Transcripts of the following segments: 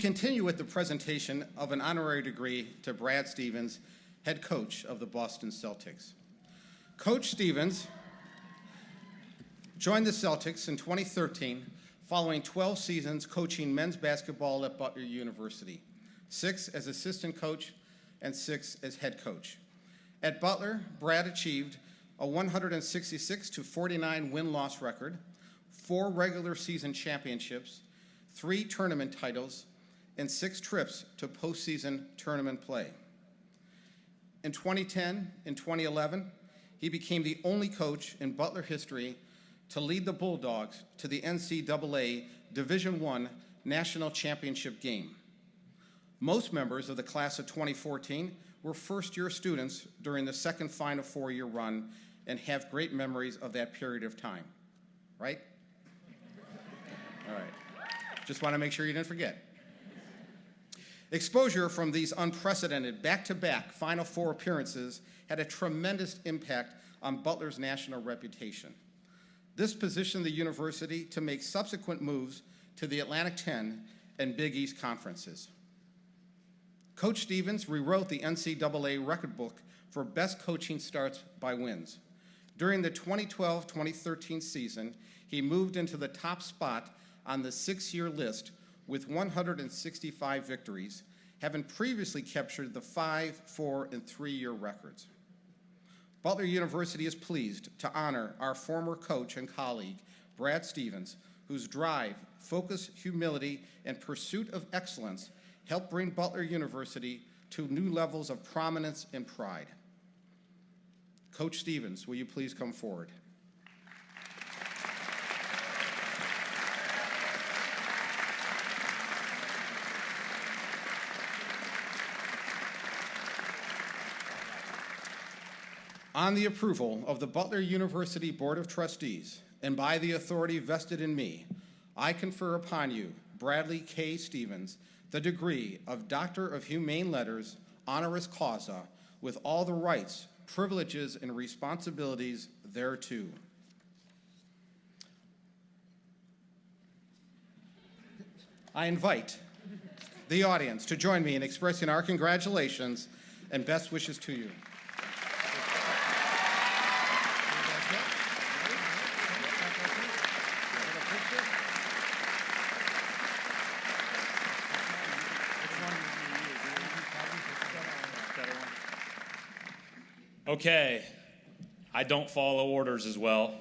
continue with the presentation of an honorary degree to Brad Stevens, head coach of the Boston Celtics. Coach Stevens joined the Celtics in 2013 following 12 seasons coaching men's basketball at Butler University, 6 as assistant coach and 6 as head coach. At Butler, Brad achieved a 166-49 win-loss record, 4 regular season championships, 3 tournament titles, and 6 trips to postseason tournament play. In 2010 and 2011, he became the only coach in Butler history to lead the Bulldogs to the NCAA Division I National Championship game. Most members of the class of 2014 were first-year students during the second Final Four-year run and have great memories of that period of time, right? All right. Just want to make sure you didn't forget. Exposure from these unprecedented back-to-back Final Four appearances had a tremendous impact on Butler's national reputation. This positioned the university to make subsequent moves to the Atlantic 10 and Big East conferences. Coach Stevens rewrote the NCAA record book for best coaching starts by wins. During the 2012-2013 season, he moved into the top spot on the 6-year list with 165 victories, having previously captured the 5-, 4-, and 3-year records. Butler University is pleased to honor our former coach and colleague, Brad Stevens, whose drive, focus, humility, and pursuit of excellence helped bring Butler University to new levels of prominence and pride. Coach Stevens, will you please come forward? On the approval of the Butler University Board of Trustees, and by the authority vested in me, I confer upon you, Bradley K. Stevens, the degree of Doctor of Humane Letters, honoris causa, with all the rights, privileges, and responsibilities thereto. I invite the audience to join me in expressing our congratulations and best wishes to you. Okay, I don't follow orders as well,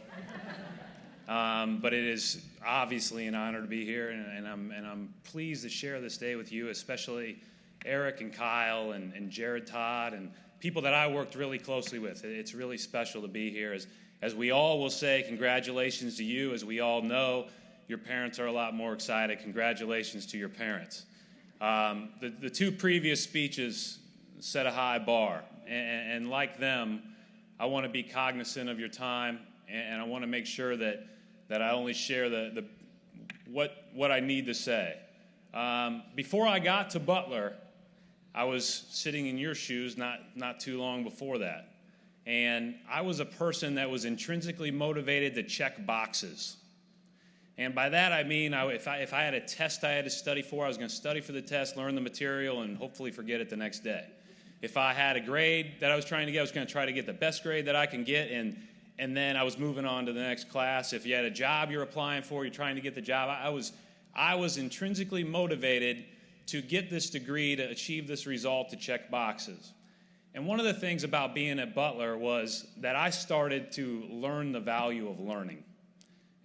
but it is obviously an honor to be here, and I'm pleased to share this day with you, especially Eric and Kyle and Jared Todd and people that I worked really closely with. It's really special to be here. As we all will say, congratulations to you. As we all know, your parents are a lot more excited. Congratulations to your parents. The 2 previous speeches set a high bar. And like them, I want to be cognizant of your time, and I want to make sure that I only share what I need to say. Before I got to Butler, I was sitting in your shoes not too long before that. And I was a person that was intrinsically motivated to check boxes. And by that I mean if I had a test I had to study for, I was going to study for the test, learn the material, and hopefully forget it the next day. If I had a grade that I was trying to get, I was going to try to get the best grade that I can get, and then I was moving on to the next class. If you had a job you're applying for, you're trying to get the job. I was intrinsically motivated to get this degree, to achieve this result, to check boxes. And one of the things about being at Butler was that I started to learn the value of learning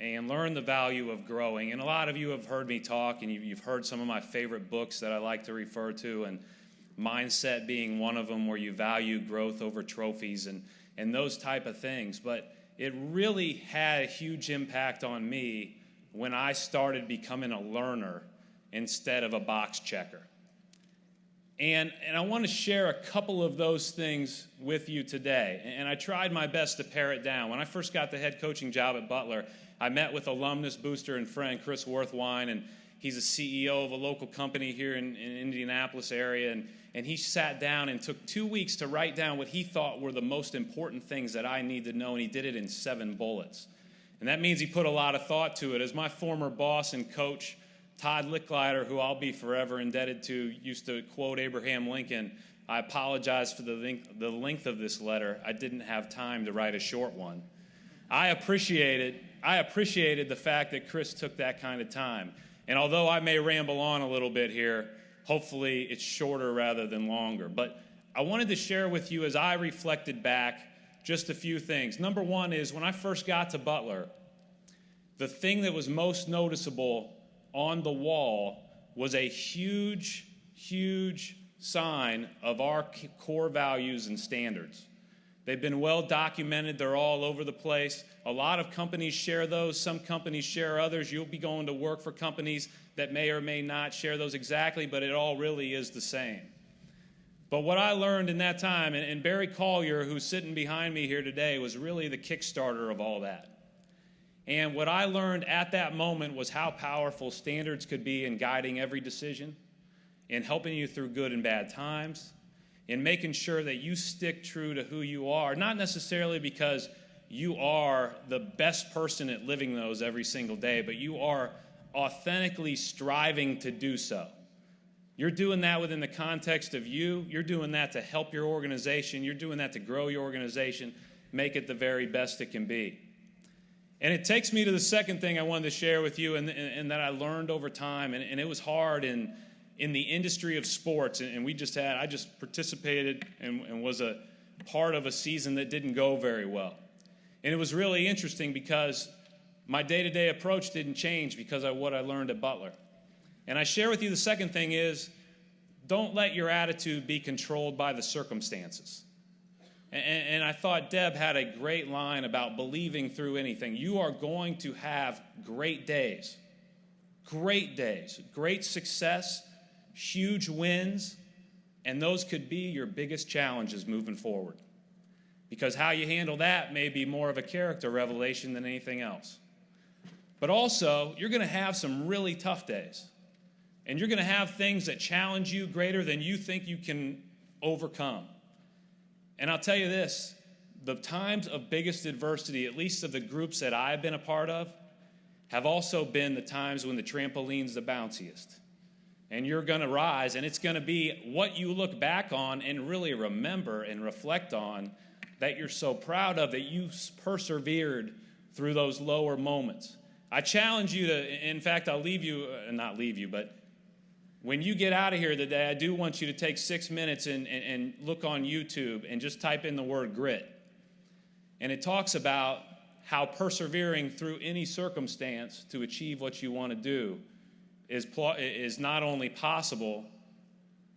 and learn the value of growing. And a lot of you have heard me talk, and you've heard some of my favorite books that I like to refer to, and Mindset being one of them, where you value growth over trophies and those type of things. But it really had a huge impact on me when I started becoming a learner instead of a box checker. And I want to share a couple of those things with you today. And I tried my best to pare it down. When I first got the head coaching job at Butler, I met with alumnus booster and friend Chris Worthwine, and he's a CEO of a local company here in Indianapolis area, and he sat down and took 2 weeks to write down what he thought were the most important things that I need to know, and he did it in 7 bullets. And that means he put a lot of thought to it. As my former boss and coach Todd Licklider, who I'll be forever indebted to, used to quote Abraham Lincoln, "I apologize for the length of this letter. I didn't have time to write a short one." I appreciated the fact that Chris took that kind of time. And although I may ramble on a little bit here, hopefully it's shorter rather than longer. But I wanted to share with you, as I reflected back, just a few things. Number one is, when I first got to Butler, the thing that was most noticeable on the wall was a huge, huge sign of our core values and standards. They've been well documented. They're all over the place. A lot of companies share those. Some companies share others. You'll be going to work for companies that may or may not share those exactly, but it all really is the same. But what I learned in that time, and Barry Collier, who's sitting behind me here today, was really the kickstarter of all that. And what I learned at that moment was how powerful standards could be in guiding every decision, in helping you through good and bad times, in making sure that you stick true to who you are, not necessarily because you are the best person at living those every single day, but you are authentically striving to do so. You're doing that within the context of you. You're doing that to help your organization. You're doing that to grow your organization, make it the very best it can be. And it takes me to the second thing I wanted to share with you, and that I learned over time, and it was hard in the industry of sports. And I just participated and was a part of a season that didn't go very well. And it was really interesting because my day-to-day approach didn't change because of what I learned at Butler. And I share with you the second thing is, don't let your attitude be controlled by the circumstances. And I thought Deb had a great line about believing through anything. You are going to have great days, great success, huge wins, and those could be your biggest challenges moving forward. Because how you handle that may be more of a character revelation than anything else. But also, you're going to have some really tough days. And you're going to have things that challenge you greater than you think you can overcome. And I'll tell you this, the times of biggest adversity, at least of the groups that I've been a part of, have also been the times when the trampoline's the bounciest. And you're going to rise, and it's going to be what you look back on and really remember and reflect on that you're so proud of, that you persevered through those lower moments. I challenge you to, in fact, I'll leave you, not leave you, but when you get out of here today, I do want you to take 6 minutes and look on YouTube and just type in the word grit. And it talks about how persevering through any circumstance to achieve what you want to do is not only possible,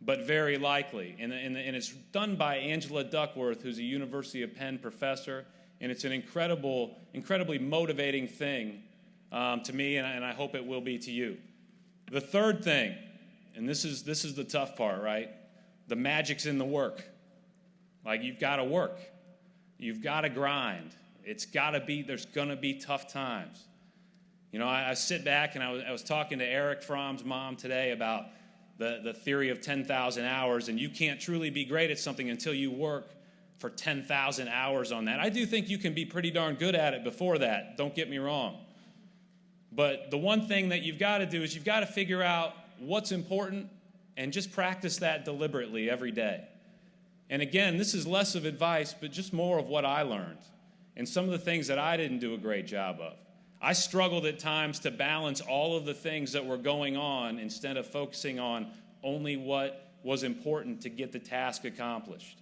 but very likely. And it's done by Angela Duckworth, who's a University of Penn professor, and it's an incredibly motivating thing to me, and I hope it will be to you. The third thing, and this is the tough part, right? The magic's in the work. Like, you've got to work. You've got to grind. There's going to be tough times. You know, I sit back and I was talking to Eric Fromm's mom today about the theory of 10,000 hours, and you can't truly be great at something until you work for 10,000 hours on that. I do think you can be pretty darn good at it before that, don't get me wrong. But the one thing that you've got to do is you've got to figure out what's important and just practice that deliberately every day. And again, this is less of advice, but just more of what I learned and some of the things that I didn't do a great job of. I struggled at times to balance all of the things that were going on instead of focusing on only what was important to get the task accomplished.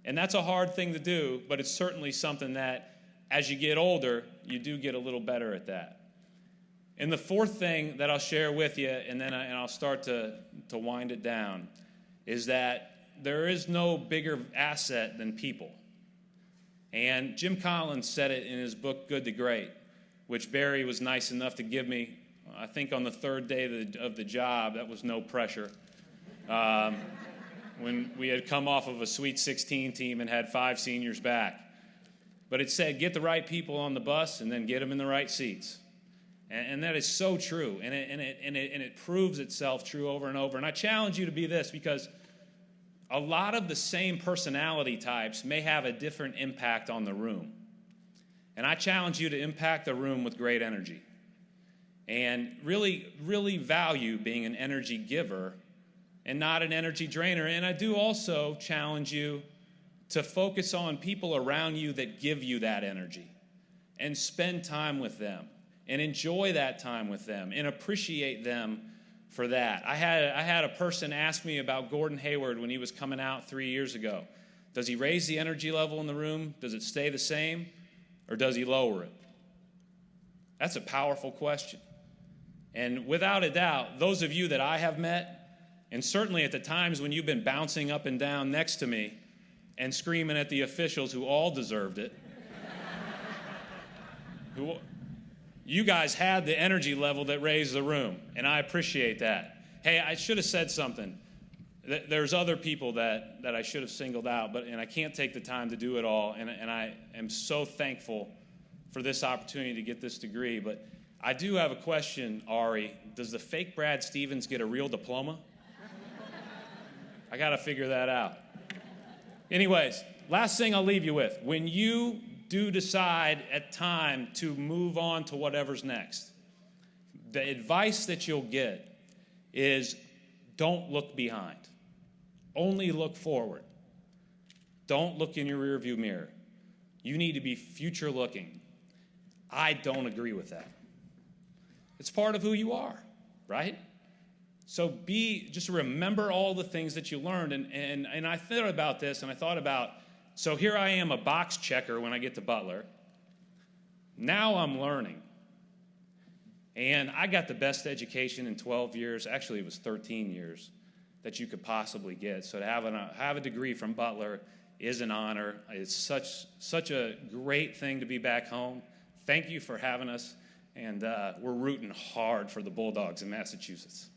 And that's a hard thing to do, but it's certainly something that as you get older, you do get a little better at that. And the fourth thing that I'll share with you, and then I'll start to wind it down, is that there is no bigger asset than people. And Jim Collins said it in his book, Good to Great, which Barry was nice enough to give me, I think on the third day of the job. That was no pressure. When we had come off of a Sweet 16 team and had 5 seniors back. But it said, get the right people on the bus and then get them in the right seats. And that is so true, and it proves itself true over and over. And I challenge you to be this, because a lot of the same personality types may have a different impact on the room. And I challenge you to impact the room with great energy. and really, really value being an energy giver and not an energy drainer. And I do also challenge you to focus on people around you that give you that energy and spend time with them and enjoy that time with them and appreciate them for that. I had a person ask me about Gordon Hayward when he was coming out 3 years ago. Does he raise the energy level in the room? Does it stay the same? Or does he lower it? That's a powerful question. And without a doubt, those of you that I have met, and certainly at the times when you've been bouncing up and down next to me and screaming at the officials who all deserved it, you guys had the energy level that raised the room, and I appreciate that. Hey, I should have said something. There's other people that I should have singled out, and I can't take the time to do it all, and I am so thankful for this opportunity to get this degree. But I do have a question, Ari. Does the fake Brad Stevens get a real diploma? I got to figure that out. Anyways, last thing I'll leave you with. When you do decide at time to move on to whatever's next, the advice that you'll get is don't look behind. Only look forward. Don't look in your rearview mirror. You need to be future looking. I don't agree with that. It's part of who you are, right? So just remember all the things that you learned. And I thought about this, and I thought about, so here I am, a box checker when I get to Butler. Now I'm learning. And I got the best education in 12 years. Actually, it was 13 years that you could possibly get. So to have a degree from Butler is an honor. It's such a great thing to be back home. Thank you for having us. And we're rooting hard for the Bulldogs in Massachusetts.